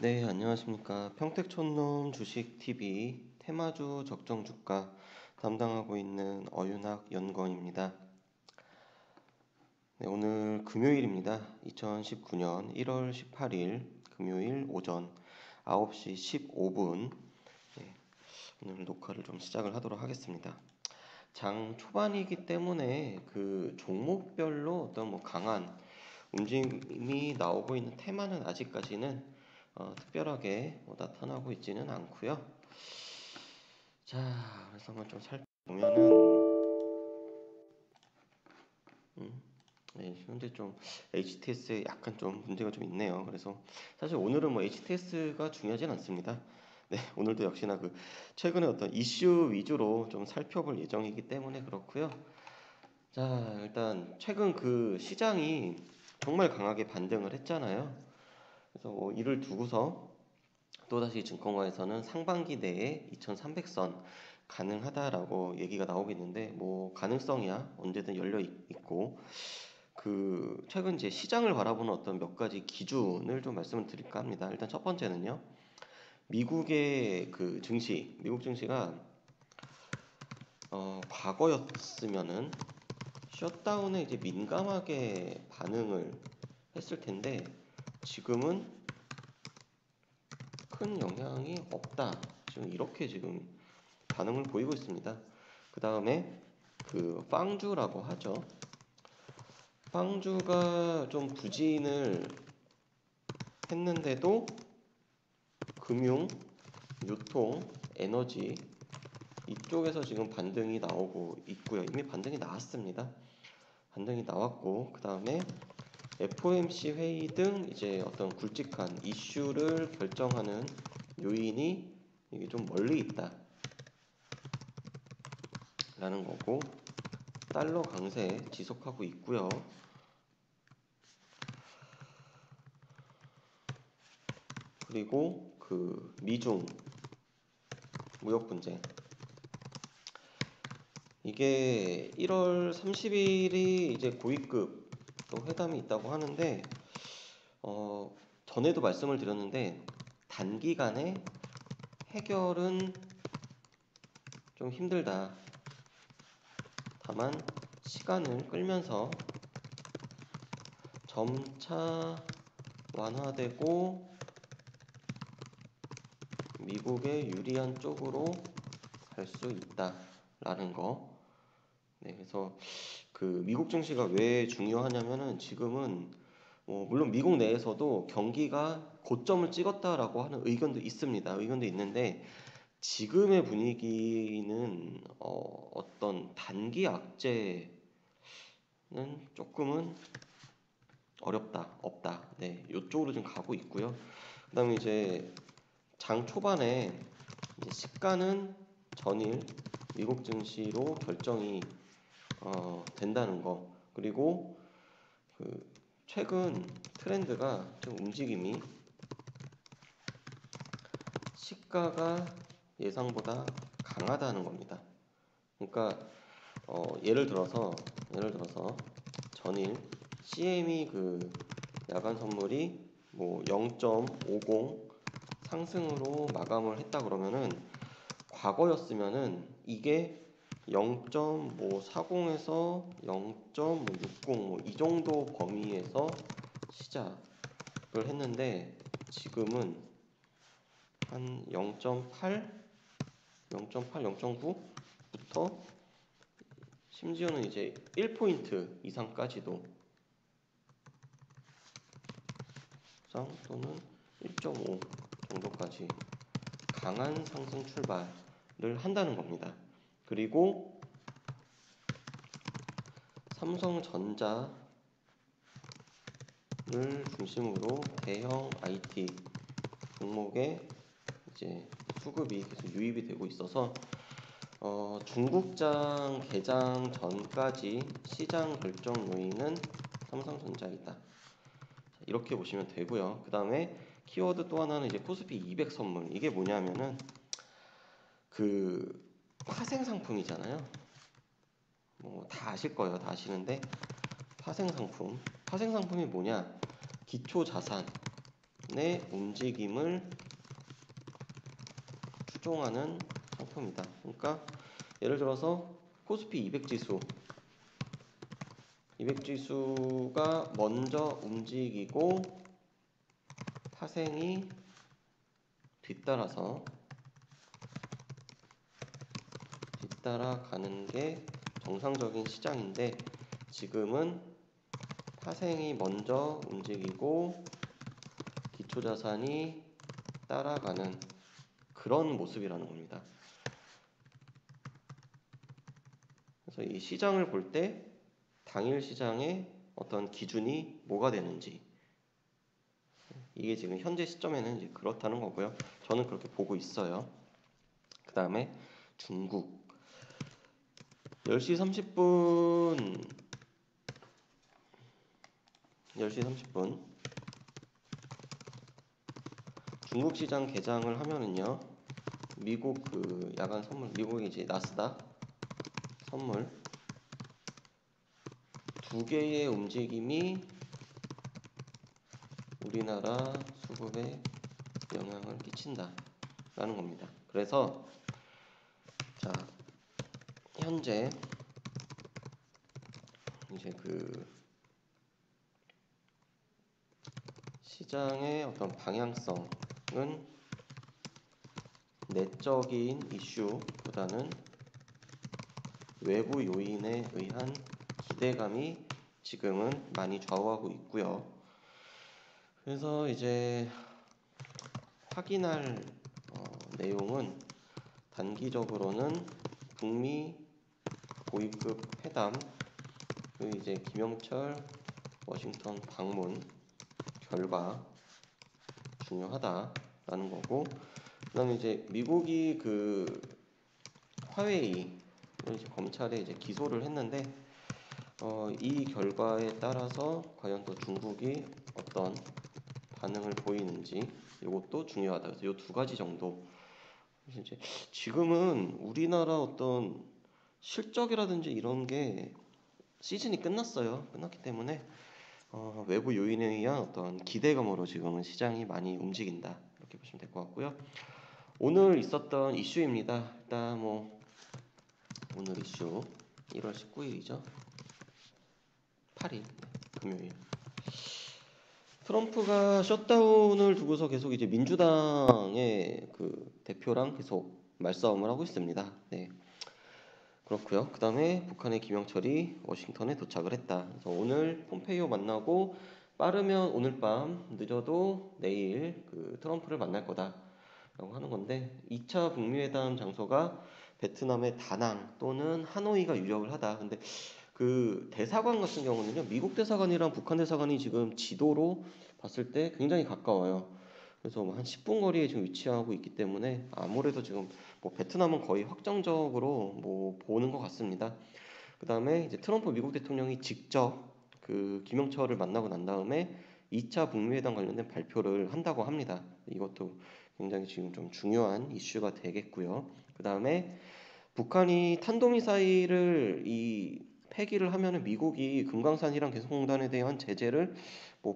네, 안녕하십니까. 평택촌놈 주식TV 테마주 적정주가 담당하고 있는 어윤학 연구원입니다. 네, 오늘 금요일입니다. 2019년 1월 18일 금요일 오전 9시 15분. 네, 오늘 녹화를 좀 시작을 하도록 하겠습니다. 장 초반이기 때문에 그 종목별로 어떤 강한 움직임이 나오고 있는 테마는 아직까지는 특별하게 나타나고 있지는 않고요. 자, 그래서 한번 좀 살펴보면은 네, 현재 좀 HTS에 약간 좀 문제가 좀 있네요. 그래서 사실 오늘은 뭐 HTS가 중요하진 않습니다. 네, 오늘도 역시나 그 최근에 어떤 이슈 위주로 좀 살펴볼 예정이기 때문에 그렇고요. 자, 일단 최근 그 시장이 정말 강하게 반등을 했잖아요. 그래서 뭐 이를 두고서 또다시 증권가에서는 상반기 내에 2300선 가능하다라고 얘기가 나오고 있는데 뭐 가능성이야 언제든 열려 있고 그 최근 이제 시장을 바라보는 어떤 몇 가지 기준을 좀 말씀을 드릴까 합니다. 일단 첫 번째는요. 미국의 그 증시, 미국 증시가 과거였으면은 셧다운에 이제 민감하게 반응을 했을 텐데 지금은 큰 영향이 없다. 지금 이렇게 지금 반응을 보이고 있습니다. 그 다음에 그 빵주라고 하죠. 빵주가 좀 부진을 했는데도 금융, 유통, 에너지 이쪽에서 지금 반등이 나오고 있고요. 이미 반등이 나왔습니다. 반등이 나왔고 그 다음에 FOMC 회의 등 이제 어떤 굵직한 이슈를 결정하는 요인이 이게 좀 멀리 있다 라는 거고 달러 강세 지속하고 있고요. 그리고 그 미중 무역 분쟁 이게 1월 30일이 이제 고위급 또 회담이 있다고 하는데 전에도 말씀을 드렸는데 단기간에 해결은 좀 힘들다. 다만 시간을 끌면서 점차 완화되고 미국에 유리한 쪽으로 갈 수 있다라는 거. 네, 그래서 그 미국 증시가 왜 중요하냐면은 지금은 물론 미국 내에서도 경기가 고점을 찍었다라고 하는 의견도 있습니다. 의견도 있는데 지금의 분위기는 어떤 단기 악재는 조금은 어렵다, 없다. 네, 이쪽으로 좀 가고 있고요. 그다음에 이제 장 초반에 이제 시가는 전일 미국 증시로 결정이 된다는 거. 그리고 그 최근 트렌드가 좀 움직임이 시가가 예상보다 강하다는 겁니다. 그러니까 예를 들어서 전일 CME 그 야간 선물이 뭐 0.50 상승으로 마감을 했다 그러면은 과거였으면은 이게 0.40에서 0.60 이 정도 범위에서 시작을 했는데 지금은 한 0.8, 0.9부터 심지어는 이제 1포인트 이상까지도 또는 1.5 정도까지 강한 상승 출발을 한다는 겁니다. 그리고 삼성전자를 중심으로 대형 IT 종목에 이제 수급이 계속 유입이 되고 있어서 중국장 개장 전까지 시장 결정 요인은 삼성전자이다. 이렇게 보시면 되고요. 그 다음에 키워드 또 하나는 이제 코스피 200 선물. 이게 뭐냐면은 그 파생 상품이잖아요. 뭐 다 아실 거예요. 다 아시는데 파생 상품. 파생 상품이 뭐냐? 기초 자산. 움직임을 추종하는 상표입니다. 그러니까 예를 들어서 코스피 200 지수가 먼저 움직이고 파생이 뒤따라가는 게 정상적인 시장인데, 지금은 파생이 먼저 움직이고 기초자산이 따라가는 그런 모습이라는 겁니다. 그래서 이 시장을 볼 때 당일 시장의 어떤 기준이 뭐가 되는지, 이게 지금 현재 시점에는 이제 그렇다는 거고요. 저는 그렇게 보고 있어요. 그 다음에 중국 10시 30분 중국 시장 개장을 하면은요, 미국 그 야간 선물, 미국의 이제 나스닥 선물 두 개의 움직임이 우리나라 수급에 영향을 끼친다라는 겁니다. 그래서 자, 현재 이제 그 시장의 어떤 방향성은 내적인 이슈보다는 외부 요인에 의한 기대감이 지금은 많이 좌우하고 있고요. 그래서 이제 확인할 내용은 단기적으로는 북미 고위급 회담, 그 이제 김영철 워싱턴 방문 결과 중요하다라는 거고, 그다음에 이제 미국이 그 화웨이 이제 검찰에 이제 기소를 했는데, 이 결과에 따라서 과연 또 중국이 어떤 반응을 보이는지 이것도 중요하다. 그래서 이 두 가지 정도. 그래서 이제 지금은 우리나라 어떤 실적이라든지 이런 게 시즌이 끝났기 때문에 외부 요인에 의한 어떤 기대감으로 지금은 시장이 많이 움직인다, 이렇게 보시면 될 것 같고요. 오늘 있었던 이슈입니다. 일단 오늘 이슈 1월 19일이죠. 8일 금요일. 트럼프가 셧다운을 두고서 계속 이제 민주당의 그 대표랑 계속 말싸움을 하고 있습니다. 네. 그렇고요. 그 다음에 북한의 김영철이 워싱턴에 도착을 했다. 그래서 오늘 폼페이오 만나고 빠르면 오늘 밤, 늦어도 내일 그 트럼프를 만날 거다라고 하는 건데, 2차 북미회담 장소가 베트남의 다낭 또는 하노이가 유력을 하다. 근데 그 대사관 같은 경우는요, 미국 대사관이랑 북한 대사관이 지금 지도로 봤을 때 굉장히 가까워요. 그래서 한 10분 거리에 지금 위치하고 있기 때문에 아무래도 지금 베트남은 거의 확정적으로 보는 것 같습니다. 그 다음에 이제 트럼프 미국 대통령이 직접 그 김영철을 만나고 난 다음에 2차 북미회담 관련된 발표를 한다고 합니다. 이것도 굉장히 지금 좀 중요한 이슈가 되겠고요. 그 다음에 북한이 탄도미사일을 폐기를 하면은 미국이 금강산이랑 개성공단에 대한 제재를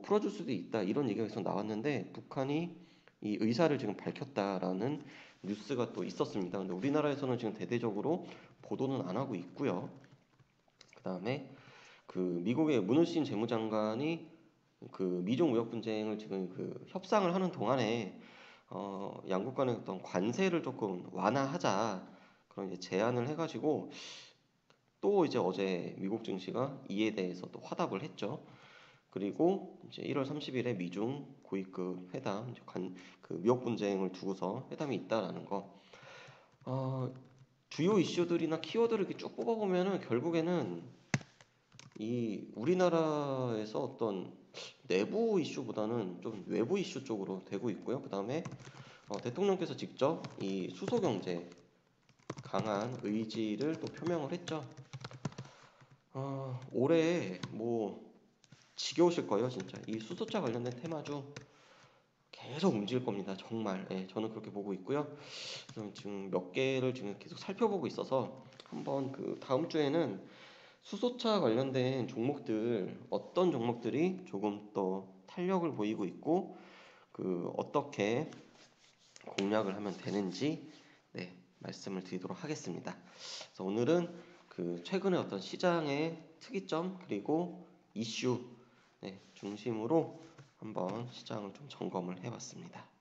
풀어줄 수도 있다, 이런 얘기가 계속 나왔는데, 북한이 이 의사를 지금 밝혔다라는 뉴스가 또 있었습니다. 근데 우리나라에서는 지금 대대적으로 보도는 안 하고 있고요. 그 다음에 그 미국의 문호신 재무장관이 그 미중 무역 분쟁을 지금 그 협상을 하는 동안에 양국 간의 어떤 관세를 조금 완화하자, 그런 이제 제안을 해가지고 또 이제 어제 미국 증시가 이에 대해서 또 화답을 했죠. 그리고 이제 1월 30일에 미중 고위급 회담, 그 무역 분쟁을 두고서 회담이 있다라는 거. 주요 이슈들이나 키워드를 이렇게 쭉 뽑아보면은 결국에는 이 우리나라에서 어떤 내부 이슈보다는 좀 외부 이슈 쪽으로 되고 있고요. 그 다음에 대통령께서 직접 이 수소 경제 강한 의지를 또 표명을 했죠. 올해 지겨우실 거예요, 진짜. 이 수소차 관련된 테마주 계속 움직일 겁니다, 정말. 예, 저는 그렇게 보고 있고요. 지금 몇 개를 지금 계속 살펴보고 있어서 한번 그 다음 주에는 수소차 관련된 종목들, 어떤 종목들이 조금 더 탄력을 보이고 있고, 어떻게 공략을 하면 되는지 말씀을 드리도록 하겠습니다. 그래서 오늘은 최근에 어떤 시장의 특이점 그리고 이슈 중심으로 한번 시장을 좀 점검을 해봤습니다.